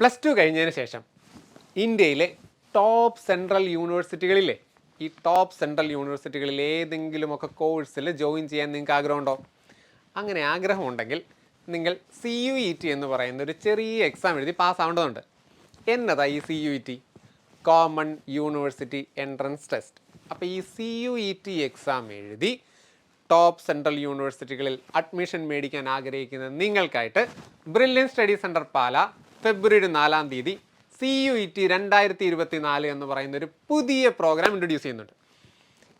Plus two കഴിഞ്ഞതിന് ശേഷം ഇന്ത്യയിലെ ടോപ്പ് സെൻട്രൽ യൂണിവേഴ്സിറ്റികളിലെ ഈ ടോപ്പ് സെൻട്രൽ യൂണിവേഴ്സിറ്റികളിൽ ഏതെങ്കിലുമൊക്കെ കോഴ്സിൽ ജോയിൻ ചെയ്യാൻ നിങ്ങൾക്ക് ആഗ്രഹമുണ്ടോ? അങ്ങനെ ആഗ്രഹമുണ്ടെങ്കിൽ നിങ്ങൾ CUET എന്ന് പറയുന്ന ഒരു ചെറിയ എക്സാം എഴുതി പാസ്സാവേണ്ടതുണ്ട്. എന്നതാ ഈ CUET? Common university entrance test. അപ്പോൾ ഈ CUET എക്സാം എഴുതി ടോപ്പ് സെൻട്രൽ യൂണിവേഴ്സിറ്റികളിൽ അഡ്മിഷൻ മേടിക്കാൻ ആഗ്രഹിക്കുന്ന നിങ്ങൾക്കായിട്ട് ബ്രില്യൻ സ്റ്റഡി സെൻറ്റർ പാല ഫെബ്രുവരി 4-ാം തീയതി CUET 2024 എന്ന് പറയുന്ന ഒരു പുതിയ പ്രോഗ്രാം ഇൻട്രൊഡ്യൂസ് ചെയ്യുന്നുണ്ട്.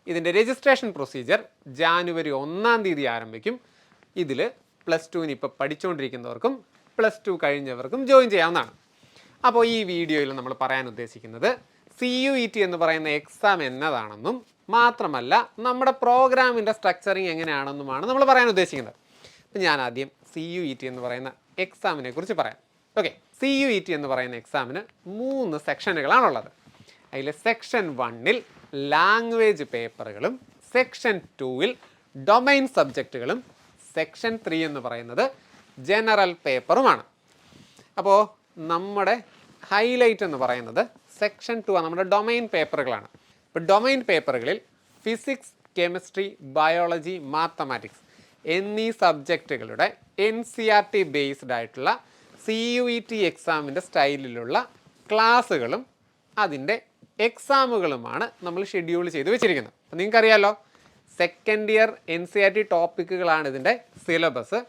ഇതിൻ്റെ രജിസ്ട്രേഷൻ പ്രൊസീജിയർ ജാനുവരി 1-ാം തീയതി ആരംഭിക്കും. ഇതിൽ പ്ലസ് ടുവിന് ഇപ്പോൾ പഠിച്ചുകൊണ്ടിരിക്കുന്നവർക്കും പ്ലസ് ടു കഴിഞ്ഞവർക്കും ജോയിൻ ചെയ്യാവുന്നതാണ്. അപ്പോൾ ഈ വീഡിയോയിൽ നമ്മൾ പറയാൻ ഉദ്ദേശിക്കുന്നത് CUET എന്ന് പറയുന്ന എക്സാം എന്നതാണെന്നും മാത്രമല്ല നമ്മുടെ പ്രോഗ്രാമിൻ്റെ സ്ട്രക്ചറിങ് എങ്ങനെയാണെന്നുമാണ് നമ്മൾ പറയാൻ ഉദ്ദേശിക്കുന്നത്. അപ്പം ഞാൻ ആദ്യം CUET എന്ന് പറയുന്ന എക്സാമിനെ കുറിച്ച് പറയാം. ഓക്കെ, CUET എന്ന് പറയുന്ന എക്സാമിന് 3 സെക്ഷനുകളാണുള്ളത്. അതിൽ സെക്ഷൻ 1-ൽ ലാംഗ്വേജ് പേപ്പറുകളും സെക്ഷൻ 2-ൽ ഡൊമൈൻ സബ്ജക്റ്റുകളും സെക്ഷൻ 3 എന്ന് പറയുന്നത് ജനറൽ പേപ്പറുമാണ്. അപ്പോൾ നമ്മുടെ ഹൈലൈറ്റ് എന്ന് പറയുന്നത് സെക്ഷൻ 2 നമ്മുടെ ഡൊമൈൻ പേപ്പറുകളാണ്. ഇപ്പോൾ ഡൊമൈൻ പേപ്പറുകളിൽ ഫിസിക്സ്, കെമിസ്ട്രി, ബയോളജി, മാത്തമാറ്റിക്സ് എന്നീ സബ്ജക്റ്റുകളുടെ NCERT ബേസ്ഡ് ആയിട്ടുള്ള CUET എക്സാമിൻ്റെ സ്റ്റൈലിലുള്ള ക്ലാസ്സുകളും അതിൻ്റെ എക്സാമുകളുമാണ് നമ്മൾ ഷെഡ്യൂൾ ചെയ്ത് വെച്ചിരിക്കുന്നത്. അപ്പോൾ നിങ്ങൾക്കറിയാമല്ലോ, സെക്കൻഡ് ഇയർ NCERT ടോപ്പിക്കുകളാണ് ഇതിൻ്റെ സിലബസ്.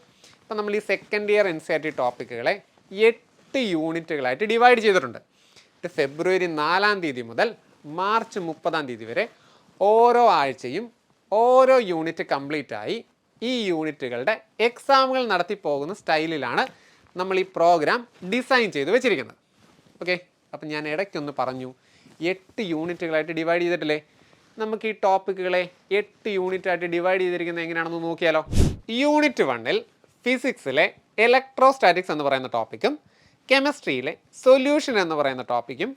അപ്പോൾ നമ്മൾ ഈ സെക്കൻഡ് ഇയർ NCERT ടോപ്പിക്കുകളെ 8 യൂണിറ്റുകളായിട്ട് ഡിവൈഡ് ചെയ്തിട്ടുണ്ട്. ഫെബ്രുവരി 4-ാം തീയതി മുതൽ മാർച്ച് 30-ാം തീയതി വരെ ഓരോ ആഴ്ചയും ഓരോ യൂണിറ്റ് കംപ്ലീറ്റ് ആയി ഈ യൂണിറ്റുകളുടെ എക്സാമുകൾ നടത്തി പോകുന്ന സ്റ്റൈലിലാണ് നമ്മൾ ഈ പ്രോഗ്രാം ഡിസൈൻ ചെയ്ത് വെച്ചിരിക്കുന്നത്. ഓക്കെ, അപ്പം ഞാൻ ഇടയ്ക്കൊന്ന് പറഞ്ഞു 8 യൂണിറ്റുകളായിട്ട് ഡിവൈഡ് ചെയ്തിട്ടില്ലേ. നമുക്ക് ഈ ടോപ്പിക്കുകളെ 8 യൂണിറ്റായിട്ട് ഡിവൈഡ് ചെയ്തിരിക്കുന്നത് എങ്ങനെയാണെന്ന് നോക്കിയാലോ. യൂണിറ്റ് 1-ൽ ഫിസിക്സിലെ ഇലക്ട്രോസ്റ്റാറ്റിക്സ് എന്ന് പറയുന്ന ടോപ്പിക്കും കെമിസ്ട്രിയിലെ സൊല്യൂഷൻ എന്ന് പറയുന്ന ടോപ്പിക്കും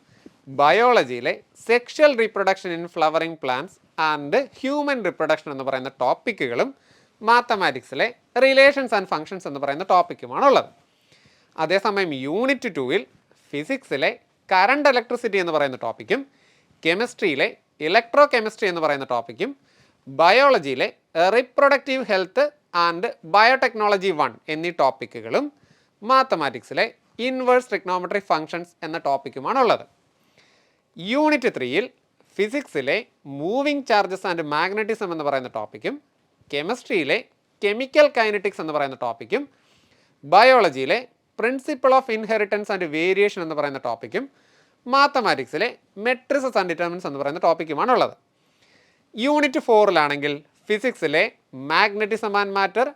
ബയോളജിയിലെ sexual reproduction in flowering plants and human reproduction എന്ന് പറയുന്ന ടോപ്പിക്കുകളും മാത്തമാറ്റിക്സിലെ റിലേഷൻസ് ആൻഡ് ഫങ്ഷൻസ് എന്ന് പറയുന്ന ടോപ്പിക്കുമാണുള്ളത്. അതേസമയം യൂണിറ്റ് 2-ൽ ഫിസിക്സിലെ കറണ്ട് ഇലക്ട്രിസിറ്റി എന്ന് പറയുന്ന ടോപ്പിക്കും കെമിസ്ട്രിയിലെ ഇലക്ട്രോ കെമിസ്ട്രി എന്ന് പറയുന്ന ടോപ്പിക്കും ബയോളജിയിലെ റീപ്രൊഡക്റ്റീവ് ഹെൽത്ത് ആൻഡ് ബയോടെക്നോളജി 1 എന്നീ ടോപ്പിക്കുകളും മാത്തമാറ്റിക്സിലെ ഇൻവേഴ്സ് ട്രിഗ്നോമെട്രി ഫങ്ഷൻസ് എന്ന ടോപ്പിക്കുമാണുള്ളത്. യൂണിറ്റ് 3-ൽ ഫിസിക്സിലെ മൂവിങ് ചാർജസ് ആൻഡ് മാഗ്നറ്റിസം എന്ന് പറയുന്ന ടോപ്പിക്കും കെമിസ്ട്രിയിലെ കെമിക്കൽ കൈനറ്റിക്സ് എന്ന് പറയുന്ന ടോപ്പിക്കും ബയോളജിയിലെ principle of inheritance and variation എന്ന് പറയുന്ന ടോപ്പിക്കും മാത്തമാറ്റിക്സിലെ മെട്രിസസ് ആൻഡ് ഡിറ്റർമിനൻസ് എന്ന് പറയുന്ന ടോപ്പിക്കുമാണുള്ളത്. യൂണിറ്റ് 4-ലാണെങ്കിൽ ഫിസിക്സിലെ magnetism and matter,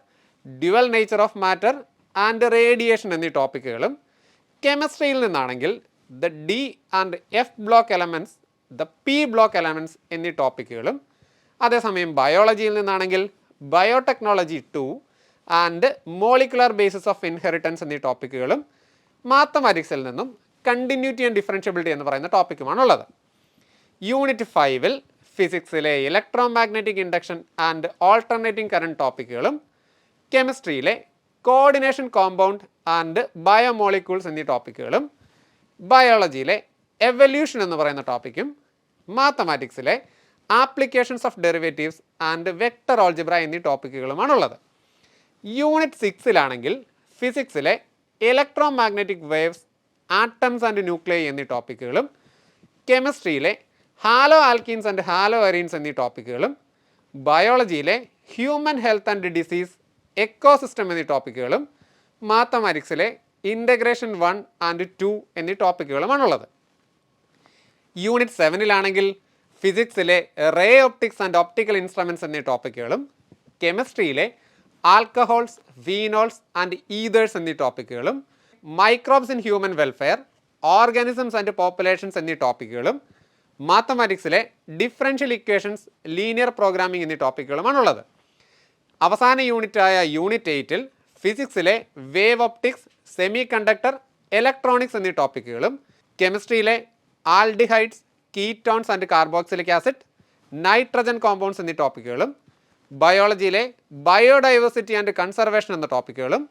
dual nature of matter and radiation എന്നീ ടോപ്പിക്കുകളും കെമിസ്ട്രിയിൽ നിന്നാണെങ്കിൽ the D and F block elements, the P block elements എന്നീ ടോപ്പിക്കുകളും അതേസമയം ബയോളജിയിൽ നിന്നാണെങ്കിൽ biotechnology 2 and molecular basis of inheritance എന്നീ ടോപ്പിക്കുകളും മാത്തമാറ്റിക്സിൽ നിന്നും കണ്ടിന്യൂറ്റി ആൻഡ് ഡിഫറൻഷ്യബിലിറ്റി എന്ന് പറയുന്ന ടോപ്പിക്കുമാണുള്ളത്. യൂണിറ്റ് 5-ൽ ഫിസിക്സിലെ electromagnetic induction and alternating current ടോപ്പിക്കുകളും കെമിസ്ട്രിയിലെ കോർഡിനേഷൻ കോമ്പൗണ്ട് ആൻഡ് ബയോമോളിക്യൂൾസ് എന്നീ ടോപ്പിക്കുകളും ബയോളജിയിലെ എവല്യൂഷൻ എന്ന് പറയുന്ന ടോപ്പിക്കും മാത്തമാറ്റിക്സിലെ applications of derivatives and vector algebra എന്നീ ടോപ്പിക്കുകളുമാണുള്ളത്. യൂണിറ്റ് 6-ലാണെങ്കിൽ ഫിസിക്സിലെ electromagnetic waves, atoms and nuclei എന്നീ ടോപ്പിക്കുകളും കെമിസ്ട്രിയിലെ haloalkanes and haloarenes എന്നീ ടോപ്പിക്കുകളും ബയോളജിയിലെ human health and disease, ecosystem എന്നീ ടോപ്പിക്കുകളും മാത്തമാറ്റിക്സിലെ ഇൻ്റഗ്രേഷൻ 1 ആൻഡ് 2 എന്നീ ടോപ്പിക്കുകളുമാണുള്ളത്. യൂണിറ്റ് 7-ലാണെങ്കിൽ ഫിസിക്സിലെ ray optics and optical instruments എന്നീ ടോപ്പിക്കുകളും കെമിസ്ട്രിയിലെ ആൽക്കഹോൾസ്, ഫീനോൾസ് ആൻഡ് ഈതേഴ്സ് എന്നീ ടോപ്പിക്കുകളും microbes in human welfare, organisms and populations എന്നീ ടോപ്പിക്കുകളും മാത്തമാറ്റിക്സിലെ ഡിഫറൻഷ്യൽ ഇക്വേഷൻസ്, ലീനിയർ പ്രോഗ്രാമിംഗ് എന്നീ ടോപ്പിക്കുകളുമാണുള്ളത്. അവസാന യൂണിറ്റായ യൂണിറ്റ് 8-ൽ ഫിസിക്സിലെ wave optics, semiconductor, electronics എന്നീ ടോപ്പിക്കുകളും കെമിസ്ട്രിയിലെ aldehydes, ketones and carboxylic acid, nitrogen compounds എന്നീ ടോപ്പിക്കുകളും ബയോളജിയിലെ ബയോഡൈവേഴ്സിറ്റി ആൻഡ് കൺസർവേഷൻ എന്ന ടോപ്പിക്കുകളും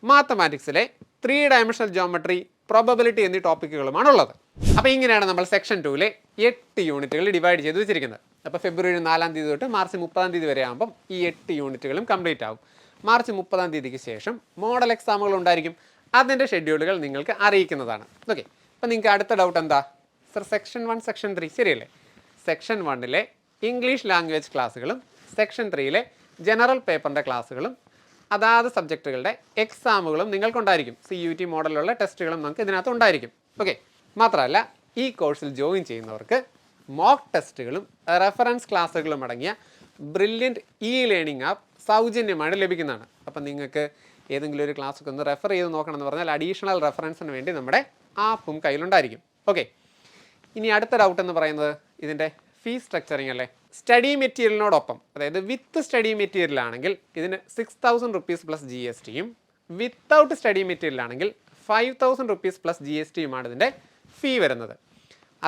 മാത്തമാറ്റിക്സിലെ 3 ഡയമെൻഷണൽ ജോമെട്രി, പ്രോബബിലിറ്റി എന്നീ ടോപ്പിക്കുകളുമാണുള്ളത്. അപ്പോൾ ഇങ്ങനെയാണ് നമ്മൾ സെക്ഷൻ 2-ലെ 8 യൂണിറ്റുകൾ ഡിവൈഡ് ചെയ്ത് വെച്ചിരിക്കുന്നത്. അപ്പോൾ ഫെബ്രുവരി 4-ാം തീയതി തൊട്ട് മാർച്ച് 30-ാം തീയതി വരെ ആകുമ്പം ഈ 8 യൂണിറ്റുകളും കംപ്ലീറ്റ് ആവും. മാർച്ച് 30-ാം തീയതിക്ക് ശേഷം മോഡൽ എക്സാമുകൾ ഉണ്ടായിരിക്കും. അതിൻ്റെ ഷെഡ്യൂളുകൾ നിങ്ങൾക്ക് അറിയിക്കുന്നതാണ്. ഓക്കെ, അപ്പോൾ നിങ്ങൾക്ക് അടുത്ത ഡൗട്ട് എന്താ? സർ, സെക്ഷൻ 1, സെക്ഷൻ 3 ശരിയല്ലേ? സെക്ഷൻ 1-ലെ ഇംഗ്ലീഷ് ലാംഗ്വേജ് ക്ലാസ്സുകളും സെക്ഷൻ 3-ലെ ജനറൽ പേപ്പറിൻ്റെ ക്ലാസ്സുകളും അതാത് സബ്ജക്റ്റുകളുടെ എക്സാമുകളും നിങ്ങൾക്കുണ്ടായിരിക്കും. CUT മോഡലുള്ള ടെസ്റ്റുകളും നമുക്ക് ഇതിനകത്ത് ഉണ്ടായിരിക്കും. ഓക്കെ, മാത്രമല്ല ഈ കോഴ്സിൽ ജോയിൻ ചെയ്യുന്നവർക്ക് മോക്ക് ടെസ്റ്റുകളും റെഫറൻസ് ക്ലാസ്സുകളും അടങ്ങിയ ബ്രില്യൻറ്റ് ലേണിംഗ് ആപ്പ് സൗജന്യമായിട്ട് ലഭിക്കുന്നതാണ്. അപ്പം നിങ്ങൾക്ക് ഏതെങ്കിലും ഒരു ക്ലാസ്സൊക്കെ ഒന്ന് റെഫർ ചെയ്ത് നോക്കണം എന്ന് പറഞ്ഞാൽ അഡീഷണൽ റെഫറൻസിന് വേണ്ടി നമ്മുടെ ആപ്പും കയ്യിലുണ്ടായിരിക്കും. ഓക്കെ, ഇനി അടുത്ത ഡൗട്ട് എന്ന് പറയുന്നത് ഇതിൻ്റെ ഫീസ് സ്ട്രക്ചറിങ് അല്ലേ. സ്റ്റഡി മെറ്റീരിയലിനോടൊപ്പം, അതായത് വിത്ത് സ്റ്റഡി മെറ്റീരിയലാണെങ്കിൽ ഇതിന് 6,000 rupees പ്ലസ് GSTയും, വിത്തൗട്ട് സ്റ്റഡി മെറ്റീരിയലാണെങ്കിൽ 5,000 rupees പ്ലസ് GSTയുമാണ് ഇതിൻ്റെ ഫീ വരുന്നത്.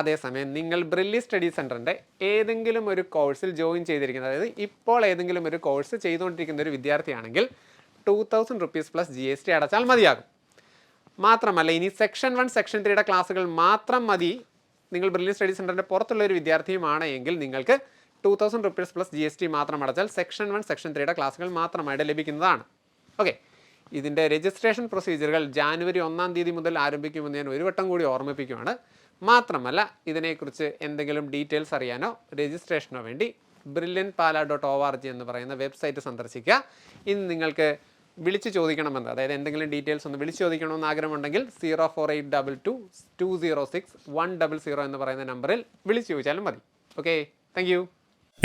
അതേസമയം നിങ്ങൾ ബ്രില്ലി സ്റ്റഡി സെൻറ്ററിൻ്റെ ഏതെങ്കിലും ഒരു കോഴ്സിൽ ജോയിൻ ചെയ്തിരിക്കുന്നത്, അതായത് ഇപ്പോൾ ഏതെങ്കിലും ഒരു കോഴ്സ് ചെയ്തുകൊണ്ടിരിക്കുന്ന ഒരു വിദ്യാർത്ഥിയാണെങ്കിൽ 2,000 rupees പ്ലസ് GST അടച്ചാൽ മതിയാകും. മാത്രമല്ല ഇനി സെക്ഷൻ 1, സെക്ഷൻ 3-യുടെ ക്ലാസ്സുകൾ മാത്രം മതി നിങ്ങൾ ബ്രില്ലി സ്റ്റഡി സെൻറ്ററിൻ്റെ പുറത്തുള്ള ഒരു വിദ്യാർത്ഥിയുമാണ് എങ്കിൽ നിങ്ങൾക്ക് 2,000 rupees പ്ലസ് GST മാത്രം അടച്ചാൽ സെക്ഷൻ 1, സെക്ഷൻ 3-യുടെ ക്ലാസ്സുകൾ മാത്രമായിട്ട് ലഭിക്കുന്നതാണ്. ഓക്കെ, ഇതിൻ്റെ രജിസ്ട്രേഷൻ പ്രൊസീജിയറുകൾ ജാനുവരി 1-ാം തീയതി മുതൽ ആരംഭിക്കുമെന്ന് ഞാൻ ഒരു വട്ടം കൂടി ഓർമ്മിപ്പിക്കുകയാണ്. മാത്രമല്ല ഇതിനെക്കുറിച്ച് എന്തെങ്കിലും ഡീറ്റെയിൽസ് അറിയാനോ രജിസ്ട്രേഷനോ വേണ്ടി brilliantpala.org എന്ന് പറയുന്ന വെബ്സൈറ്റ് സന്ദർശിക്കുക. ഇനി നിങ്ങൾക്ക് വിളിച്ച് ചോദിക്കണമെന്ന്, അതായത് എന്തെങ്കിലും ഡീറ്റെയിൽസ് ഒന്ന് വിളിച്ച് ചോദിക്കണമെന്ന് ആഗ്രഹമുണ്ടെങ്കിൽ 04822206100 എന്ന് പറയുന്ന നമ്പറിൽ വിളിച്ച് ചോദിച്ചാലും മതി. Okay, thank you.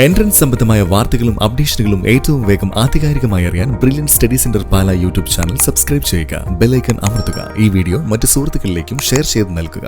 എൻട്രൻസ് സംബന്ധമായ വാർത്തകളും അപ്ഡേഷനുകളും ഏറ്റവും വേഗം ആധികാരികമായി അറിയാൻ ബ്രില്യൻറ്റ് സ്റ്റഡി സെന്റർ പാല യൂട്യൂബ് ചാനൽ സബ്സ്ക്രൈബ് ചെയ്യുക. ബെൽ ഐക്കൺ അമർത്തുക. ഈ വീഡിയോ മറ്റ് സുഹൃത്തുക്കളിലേക്കും ഷെയർ ചെയ്ത് നൽകുക.